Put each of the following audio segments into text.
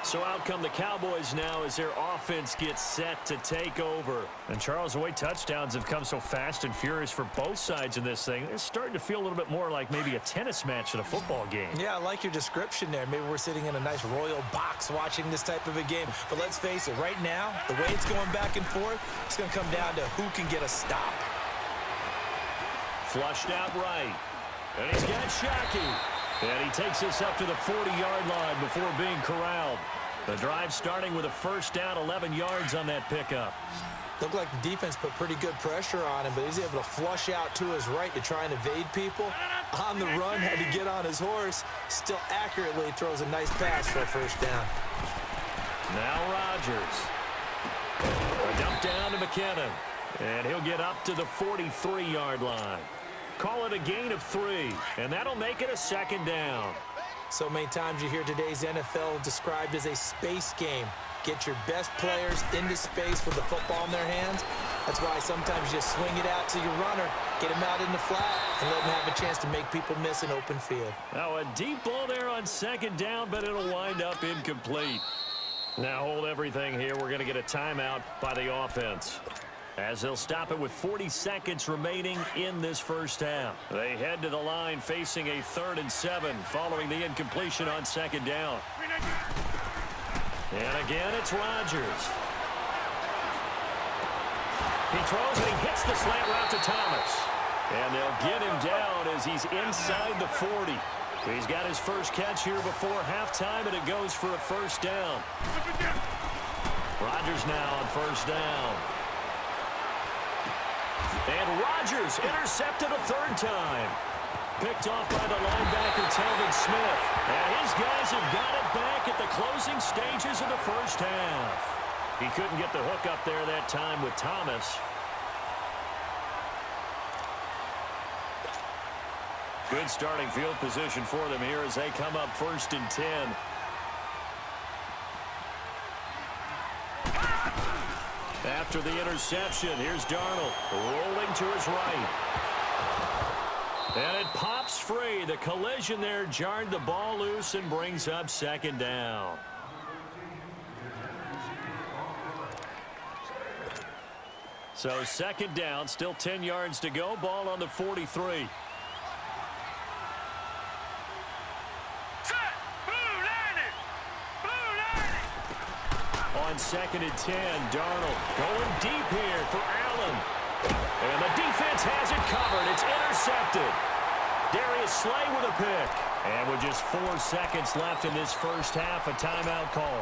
So out come the Cowboys now as their offense gets set to take over. And Charles, the way touchdowns have come so fast and furious for both sides in this thing, it's starting to feel a little bit more like maybe a tennis match at a football game. Yeah, I like your description there. Maybe we're sitting in a nice royal box watching this type of a game. But let's face it, right now, the way it's going back and forth, it's going to come down to who can get a stop. Flushed out right. And he's got Shockey. And he takes this up to the 40-yard line before being corralled. The drive starting with a first down, 11 yards on that pickup. Looked like the defense put pretty good pressure on him, but he's able to flush out to his right to try and evade people. On the run, had to get on his horse. Still accurately throws a nice pass for a first down. Now Rodgers. A dump down to McKinnon. And he'll get up to the 43-yard line. Call it a gain of 3, and that'll make it a second down. So many times you hear today's NFL described as a space game. Get your best players into space with the football in their hands. That's why sometimes you just swing it out to your runner, get him out in the flat, and let him have a chance to make people miss an open field. Now a deep ball there on second down, but it'll wind up incomplete. Now hold everything here. We're going to get a timeout by the offense, as they'll stop it with 40 seconds remaining in this first half. They head to the line facing a 3rd and 7 following the incompletion on second down. And again, it's Rodgers. He throws and he hits the slant route to Thomas. And they'll get him down as he's inside the 40. He's got his first catch here before halftime, and it goes for a first down. Rodgers now on first down. And Rodgers intercepted a 3rd time. Picked off by the linebacker, Telvin Smith. And his guys have got it back at the closing stages of the first half. He couldn't get the hook up there that time with Thomas. Good starting field position for them here as they come up 1st and 10. After the interception, here's Darnold rolling to his right. And it pops free. The collision there jarred the ball loose and brings up second down. So second down, still 10 yards to go. Ball on the 43. On 2nd and 10, Darnold going deep here for Allen. And the defense has it covered. It's intercepted. Darius Slay with a pick. And with just 4 seconds left in this first half, a timeout call.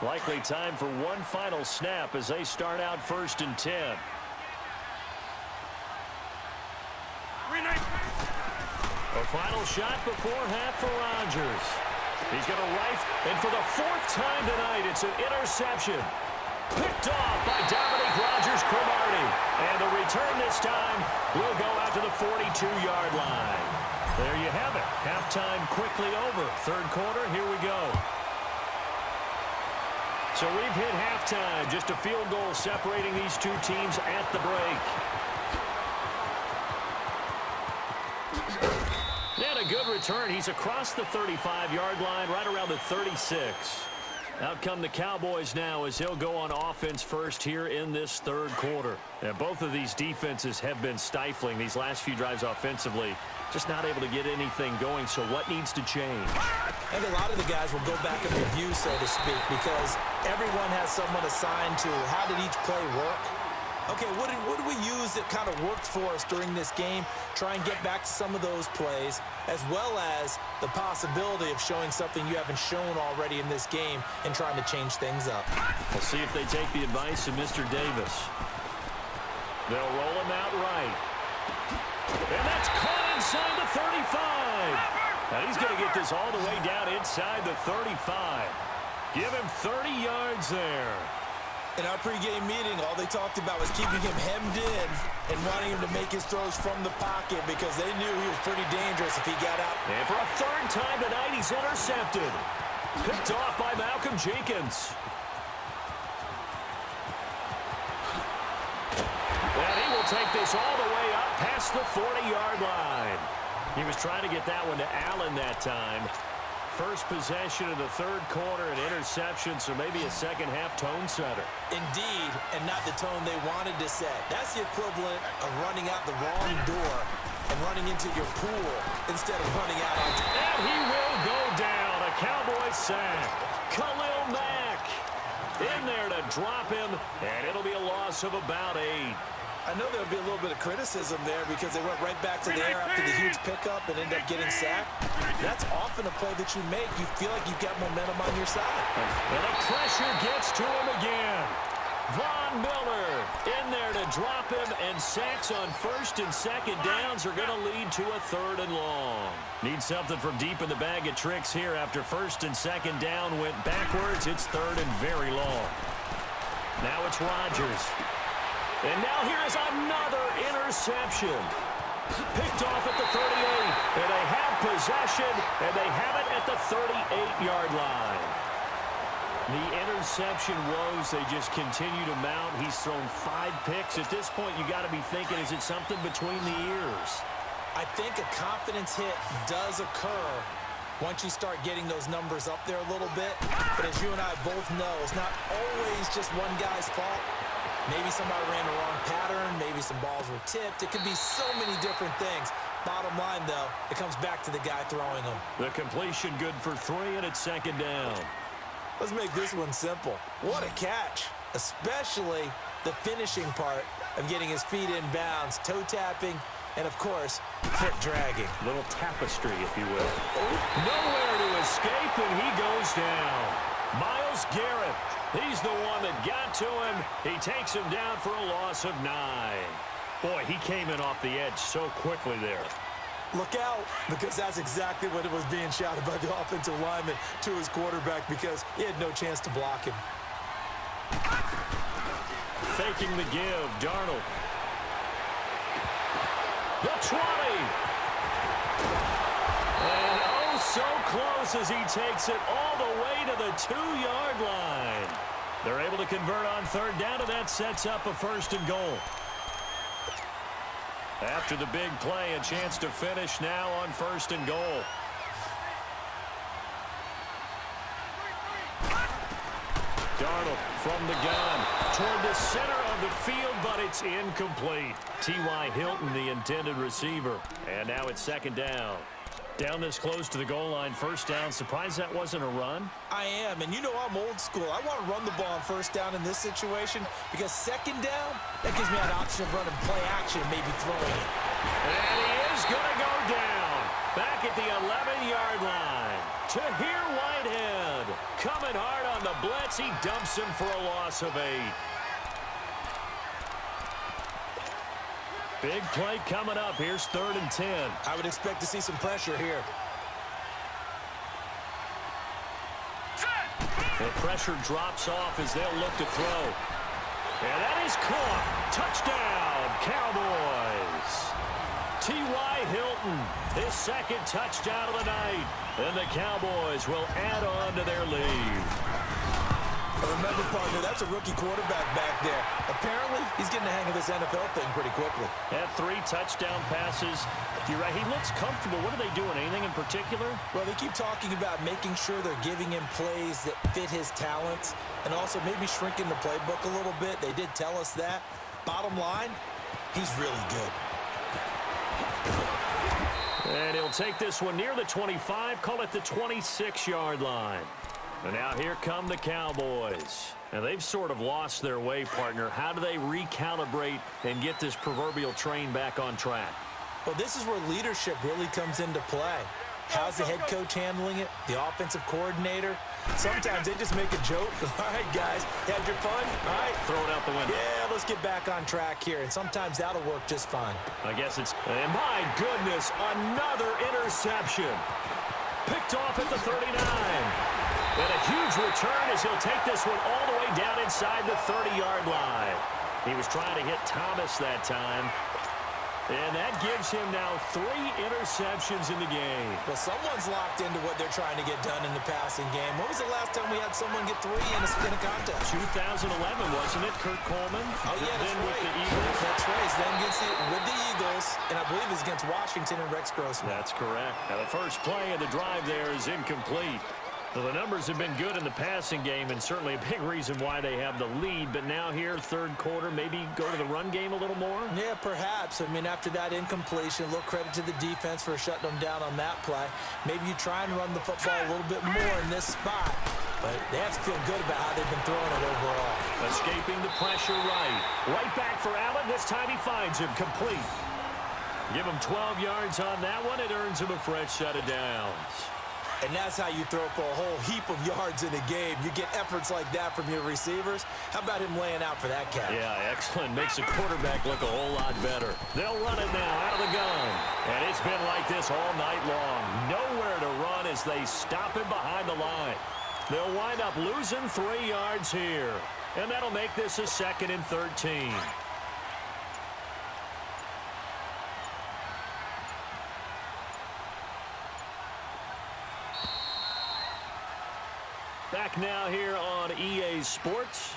Likely time for one final snap as they start out 1st and 10. A final shot before half for Rodgers. He's going to rifle, and for the 4th time tonight, it's an interception. Picked off by Dominique Rodgers-Cromartie. And the return this time will go out to the 42-yard line. There you have it. Halftime quickly over. 3rd quarter, here we go. So we've hit halftime. Just a field goal separating these two teams at the break. And a good return. He's across the 35-yard line, right around the 36. Out come the Cowboys now as they'll go on offense first here in this 3rd quarter. And both of these defenses have been stifling these last few drives offensively. Just not able to get anything going, so what needs to change? I think a lot of the guys will go back and review, so to speak, because everyone has someone assigned to how did each play work. Okay, what did we use that kind of worked for us during this game? Try and get back to some of those plays, as well as the possibility of showing something you haven't shown already in this game and trying to change things up. We'll see if they take the advice of Mr. Davis. They'll roll him out right. And that's caught inside the 35. And he's going to get this all the way down inside the 35. Give him 30 yards there. In our pregame meeting, all they talked about was keeping him hemmed in and wanting him to make his throws from the pocket because they knew he was pretty dangerous if he got out. And for a 3rd time tonight, he's intercepted. Picked off by Malcolm Jenkins. And he will take this all the way up past the 40-yard line. He was trying to get that one to Allen that time. First possession of the third quarter, an interception, so maybe a second-half tone setter. Indeed, and not the tone they wanted to set. That's the equivalent of running out the wrong door and running into your pool instead of running out on time. And he will go down. A Cowboy sack. Khalil Mack in there to drop him, and it'll be a loss of about 8. I know there'll be a little bit of criticism there because they went right back to the air after the huge pickup and ended up getting sacked. That's often a play that you make. You feel like you've got momentum on your side. And the pressure gets to him again. Von Miller in there to drop him, and sacks on first and second downs are going to lead to a third and long. Need something from deep in the bag of tricks here after first and second down went backwards. It's third and very long. Now it's Rodgers. And now here is another interception. Picked off at the 38. And they have possession, and they have it at the 38-yard line. The interception woes, they just continue to mount. He's thrown 5 picks. At this point, you got to be thinking, is it something between the ears? I think a confidence hit does occur once you start getting those numbers up there a little bit. But as you and I both know, it's not always just one guy's fault. Maybe somebody ran the wrong pattern. Maybe some balls were tipped. It could be so many different things. Bottom line, though, it comes back to the guy throwing them. The completion good for 3, and it's second down. Let's make this one simple. What a catch, especially the finishing part of getting his feet in bounds, toe tapping, and, of course, foot dragging. Little tapestry, if you will. Nowhere to escape, and he goes down. Myles Garrett, he's the one that got to him. He takes him down for a loss of 9. Boy, he came in off the edge so quickly there. Look out, because that's exactly what it was being shouted by the offensive lineman to his quarterback, because he had no chance to block him. Faking the give, Darnold. The 20. And oh, so close as he takes it all the way to the 2-yard line. They're able to convert on third down, and that sets up a first and goal. After the big play, a chance to finish now on first and goal. Darnold from the gun toward the center of the field, but it's incomplete. T.Y. Hilton, the intended receiver. And now it's second down. Down this close to the goal line, first down. Surprised that wasn't a run? I am, and you know I'm old school. I want to run the ball on first down in this situation because second down, that gives me an option of running play action and maybe throwing it. And he is going to go down. Back at the 11-yard line. Tahir Whitehead coming hard on the blitz. He dumps him for a loss of 8. Big play coming up. Here's third and 10. I would expect to see some pressure here. The pressure drops off as they'll look to throw. And that is caught. Touchdown, Cowboys. T.Y. Hilton, his second touchdown of the night. And the Cowboys will add on to their lead. Remember, partner, that's a rookie quarterback back there. Apparently, he's getting the hang of this NFL thing pretty quickly. Had 3 touchdown passes. You're right, he looks comfortable. What are they doing? Anything in particular? Well, they keep talking about making sure they're giving him plays that fit his talents and also maybe shrinking the playbook a little bit. They did tell us that. Bottom line, he's really good. And he'll take this one near the 25, call it the 26-yard line. And now here come the Cowboys. And they've sort of lost their way, partner. How do they recalibrate and get this proverbial train back on track? Well, this is where leadership really comes into play. How's the head coach handling it? The offensive coordinator? Sometimes they just make a joke. All right, guys, had your fun? All right. Throw it out the window. Yeah, let's get back on track here. And sometimes that'll work just fine. I guess it's... And my goodness, another interception. Picked off at the 39. And a huge return as he'll take this one all the way down inside the 30-yard line. He was trying to hit Thomas that time. And that gives him now 3 interceptions in the game. Well, someone's locked into what they're trying to get done in the passing game. When was the last time we had someone get 3 in a contest? 2011, wasn't it, Kurt Coleman? Oh, yeah, that's then right. with the Eagles. That's right. Then gets it with the Eagles, and I believe it's against Washington and Rex Grossman. That's correct. Now, the first play of the drive there is incomplete. So the numbers have been good in the passing game, and certainly a big reason why they have the lead. But now here, third quarter, maybe go to the run game a little more? Yeah, perhaps. I mean, after that incompletion, a little credit to the defense for shutting them down on that play. Maybe you try and run the football a little bit more in this spot. But they have to feel good about how they've been throwing it overall. Escaping the pressure right. Right back for Allen. This time he finds him complete. Give him 12 yards on that one. It earns him a fresh set of downs. And that's how you throw for a whole heap of yards in a game. You get efforts like that from your receivers. How about him laying out for that catch? Yeah, excellent. Makes the quarterback look a whole lot better. They'll run it now out of the gun. And it's been like this all night long. Nowhere to run as they stop him behind the line. They'll wind up losing 3 yards here. And that'll make this a 2nd and 13. Back now here on EA Sports.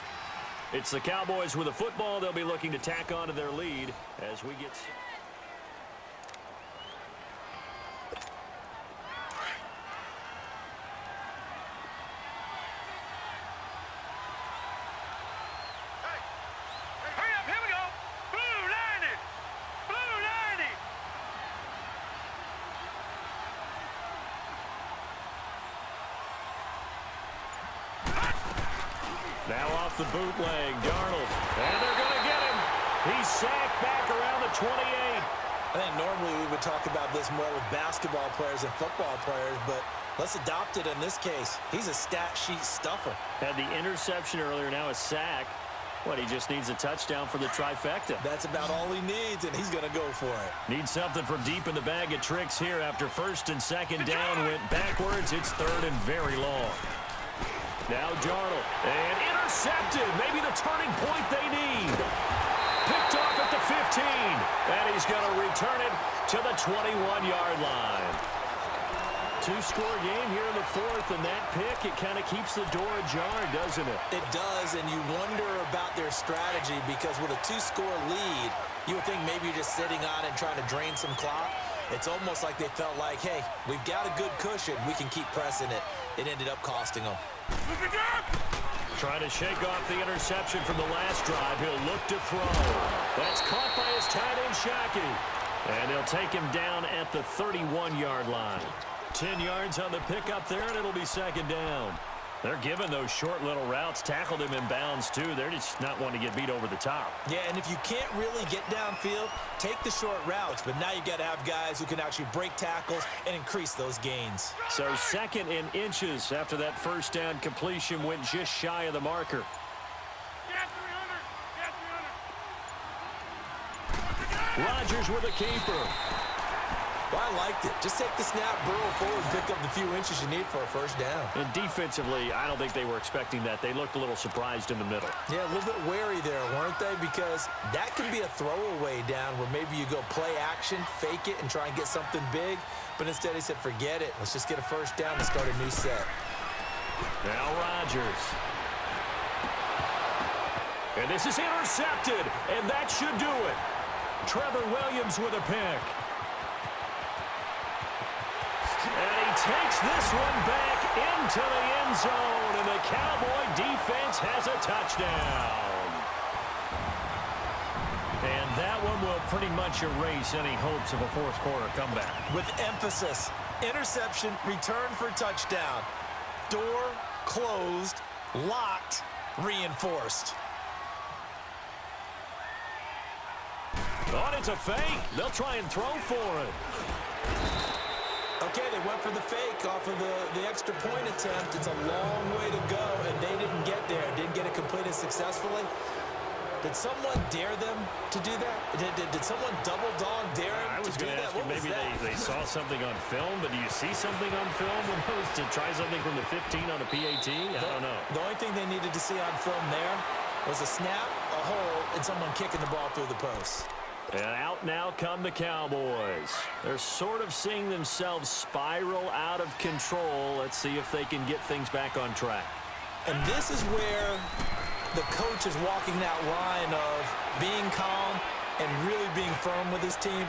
It's the Cowboys with a football. They'll be looking to tack on to their lead as we get... Now off the bootleg, Darnold. And they're going to get him. He's sacked back around the 28. I think normally we would talk about this more with basketball players and football players, but let's adopt it in this case. He's a stat sheet stuffer. Had the interception earlier, now a sack. What, he just needs a touchdown for the trifecta. That's about all he needs, and he's going to go for it. Needs something from deep in the bag of tricks here after 1st and 2nd down. Went backwards. It's 3rd and very long. Now Darnold, and intercepted. Maybe the turning point they need. Picked off at the 15, and he's going to return it to the 21-yard line. 2-score game here in the 4th, and that pick, it kind of keeps the door ajar, doesn't it? It does, and you wonder about their strategy because with a 2-score lead, you would think maybe you're just sitting on it and trying to drain some clock. It's almost like they felt like, hey, we've got a good cushion. We can keep pressing it. It ended up costing them. Trying to shake off the interception from the last drive. He'll look to throw. That's caught by his tight end, Shockey. And they'll take him down at the 31-yard line. 10 yards on the pickup there, and it'll be 2nd down. They're giving those short little routes. Tackled him in bounds, too. They're just not wanting to get beat over the top. Yeah, and if you can't really get downfield, take the short routes. But now you got to have guys who can actually break tackles and increase those gains. So 2nd in inches after that 1st down completion went just shy of the marker. Rodgers with a keeper. Well, I liked it. Just take the snap, burrow forward, pick up the few inches you need for a 1st down. And defensively, I don't think they were expecting that. They looked a little surprised in the middle. Yeah, a little bit wary there, weren't they? Because that can be a throwaway down where maybe you go play action, fake it, and try and get something big. But instead he said, forget it. Let's just get a 1st down and start a new set. Now Rodgers. And this is intercepted, and that should do it. Trevor Williams with a pick. And he takes this one back into the end zone, and the Cowboy defense has a touchdown. And that one will pretty much erase any hopes of a 4th quarter comeback. With emphasis, interception, return for touchdown. Door closed, locked, reinforced. Oh, it's a fake. They'll try and throw for it. Okay, they went for the fake off of the extra point attempt. It's a long way to go, and they didn't get there. Didn't get it completed successfully. Did someone dare them to do that? Did someone double dog dare him to do that? I was going to ask you, maybe they saw something on film, but do you see something on film when those to try something from the 15 on a PAT? I don't know. The only thing they needed to see on film there was a snap, a hole, and someone kicking the ball through the post. And out now come the Cowboys. They're sort of seeing themselves spiral out of control. Let's see if they can get things back on track. And this is where the coach is walking that line of being calm and really being firm with his team.